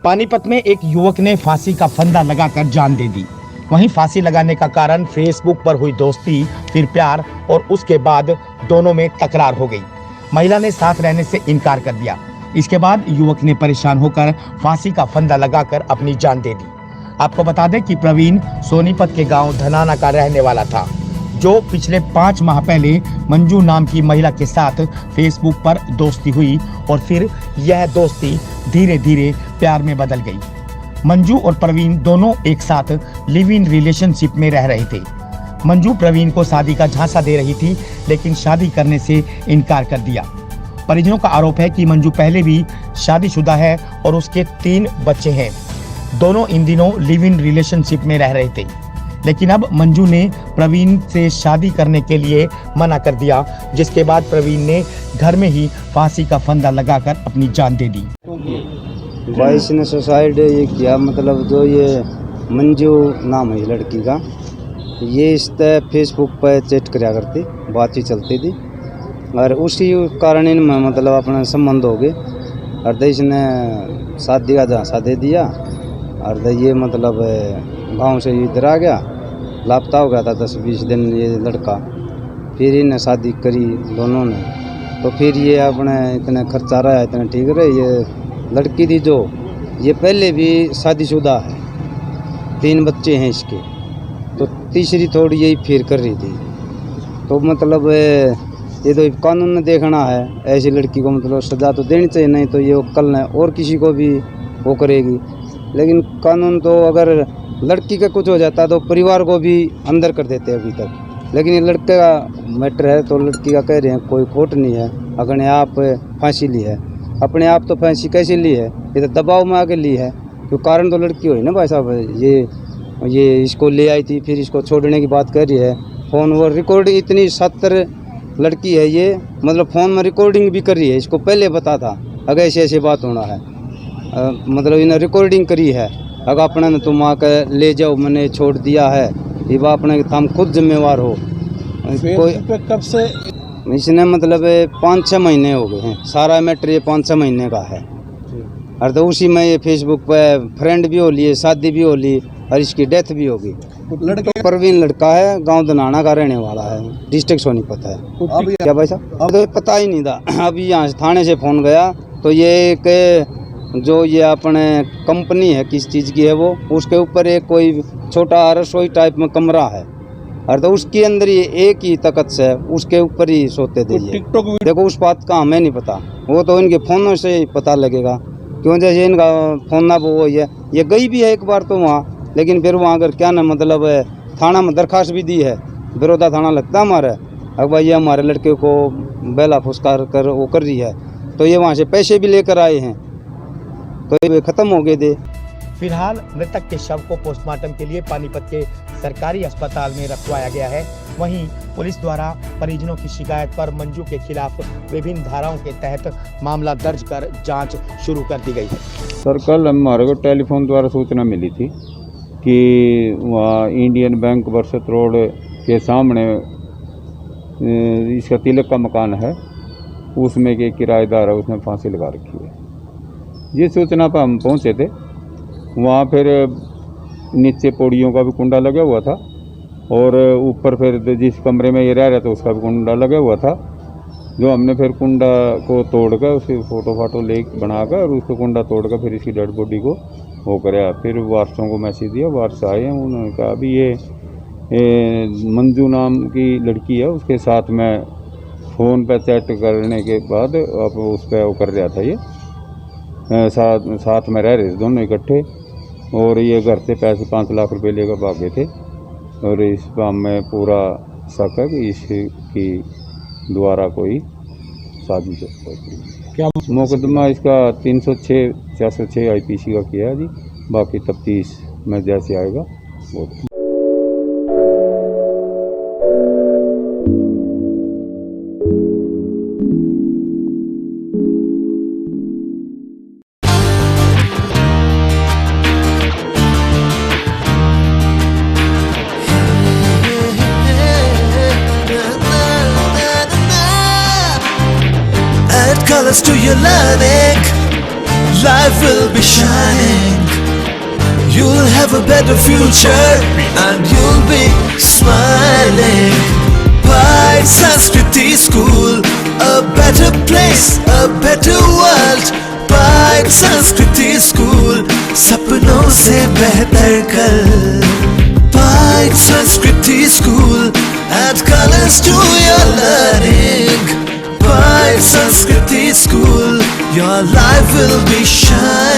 पानीपत में एक युवक ने फांसी का फंदा लगाकर जान दे दी। वहीं फांसी लगाने का कारण फेसबुक पर हुई दोस्ती, फिर प्यार और उसके बाद दोनों में तकरार हो गई। महिला ने साथ रहने से इनकार कर दिया। इसके बाद युवक ने परेशान होकर फांसी का फंदा लगाकर अपनी जान दे दी। आपको बता दें कि प्रवीण सोनीपत के गांव धनाना का रहने वाला था, जो पिछले 5 माह पहले मंजू नाम की महिला के साथ फेसबुक पर दोस्ती हुई और फिर यह दोस्ती धीरे धीरे प्यार में बदल गई। मंजू और प्रवीण दोनों एक साथ लिव इन रिलेशनशिप में रह रहे थे। मंजू प्रवीण को शादी का झांसा दे रही थी, लेकिन शादी करने से इनकार कर दिया। परिजनों का आरोप है कि मंजू पहले भी शादीशुदा है और उसके 3 बच्चे हैं। दोनों इन दिनों लिव इन रिलेशनशिप में रह रहे थे, लेकिन अब मंजू ने प्रवीण से शादी करने के लिए मना कर दिया, जिसके बाद प्रवीण ने घर में ही फांसी का फंदा लगाकर अपनी जान दे दी। भाई इसने सुसाइड ये किया, मतलब जो ये मंजू नाम है लड़की का, ये इस तरह फेसबुक पर चैट कराया करती, बातचीत चलती थी और उसी कारण इनमें मतलब अपना संबंध हो गए। और इसने शादी का झांसा दे दिया और ये मतलब गांव से इधर आ गया, लापता हो गया था 10-20 दिन ये लड़का। फिर इन्हें शादी करी दोनों ने, तो फिर ये अपने इतने खर्चा रहा, इतने ठीक रहे। ये लड़की थी जो ये पहले भी शादीशुदा है, 3 बच्चे हैं इसके, तो तीसरी थोड़ी यही फिर कर रही थी। तो मतलब ये तो कानून ने देखना है, ऐसी लड़की को मतलब सज़ा तो देनी चाहिए, नहीं तो ये कल न और किसी को भी वो करेगी। लेकिन कानून तो अगर लड़की का कुछ हो जाता है तो परिवार को भी अंदर कर देते हैं अभी तक। लेकिन ये लड़के का मैटर है, तो लड़की का कह रहे हैं कोई खोट नहीं है। अगर आप फांसी ली है, अपने आप तो फांसी कैसे ली है, ये तो दबाव में आके ली है, तो कारण तो लड़की हुई ना भाई साहब। ये इसको ले आई थी, फिर इसको छोड़ने की बात कर रही है। फ़ोन वो रिकॉर्डिंग इतनी 70 लड़की है ये, मतलब फ़ोन में रिकॉर्डिंग भी कर रही है। इसको पहले पता था अगर ऐसे बात होना है, मतलब इन्हें रिकॉर्डिंग करी है। अगर अपने ने तुम आकर ले जाओ, मैंने छोड़ दिया है, ये बात अपने तुम खुद जिम्मेवार हो। कोई कब से इसने मतलब 5-6 महीने हो गए हैं, सारा मैटर ये 5-6 महीने का है। और तो उसी में ये फेसबुक पे फ्रेंड भी हो लिए, शादी भी हो ली और इसकी डेथ भी होगी। लड़के प्रवीण लड़का है, गांव धनाना का रहने वाला है, डिस्ट्रिक्ट सोनीपत है। अब क्या भाई साहब, अब तो पता ही नहीं था। अभी यहाँ थाने से फ़ोन गया तो ये एक जो ये अपने कंपनी है किस चीज़ की है वो, उसके ऊपर एक कोई छोटा रसोई टाइप में कमरा है, और तो उसके अंदर ये एक ही तख्त से उसके ऊपर ही सोते थे। टिकटॉक देखो उस बात का हमें नहीं पता, वो तो इनके फ़ोनों से ही पता लगेगा, क्यों जैसे इनका फ़ोन ना वो है। ये गई भी है एक बार तो वहाँ, लेकिन फिर वहाँ अगर क्या ना मतलब थाना में दरख्वास्त भी दी है, बड़ौदा थाना लगता हमारा। अब भाई ये हमारे लड़के को बेला फुसकार कर वो कर रही है, तो ये वहाँ से पैसे भी लेकर आए हैं, तो ये ख़त्म हो गए थे। फिलहाल मृतक के शव को पोस्टमार्टम के लिए पानीपत के सरकारी अस्पताल में रखवाया गया है। वहीं पुलिस द्वारा परिजनों की शिकायत पर मंजू के खिलाफ विभिन्न धाराओं के तहत मामला दर्ज कर जांच शुरू कर दी गई है। सर कल हमारे को टेलीफोन द्वारा सूचना मिली थी कि वहाँ इंडियन बैंक बरसत रोड के सामने इसका तिलक का मकान है, उसमें एक किराएदार है, उसने फांसी लगा रखी है। ये सूचना पर हम पहुँचे थे वहाँ। फिर नीचे पौड़ियों का भी कुंडा लगा हुआ था और ऊपर फिर जिस कमरे में ये रह रहा था उसका भी कुंडा लगा हुआ था, जो हमने फिर कुंडा को तोड़कर उसकी फ़ोटो ले बनाकर और उसको कुंडा तोड़कर फिर इसकी डेड बॉडी को वो कराया। फिर वारसों को मैसेज दिया, वारस आए हैं, उन्होंने कहा अभी ये मंजू नाम की लड़की है, उसके साथ में फ़ोन पर चैट करने के बाद अब उस पर वो कर रहा था, ये साथ में रह रहे थे दोनों इकट्ठे, और ये घर से पैसे 5 लाख रुपए लेकर भागे थे। और इस काम में पूरा शक है कि इसकी द्वारा कोई साजिश है। क्या मुकदमा इसका 306-406 IPC का किया है जी, बाकी तफ्तीश में जैसे आएगा वो। Colors to your learning, life will be shining. You'll have a better future and you'll be smiling. Pai Sanskriti School, a better place, a better world. Pai Sanskriti School, सपनों से बेहतर कल. Pai Sanskriti School, add colors to your learning. Pai Sanskriti School, your life will be shining.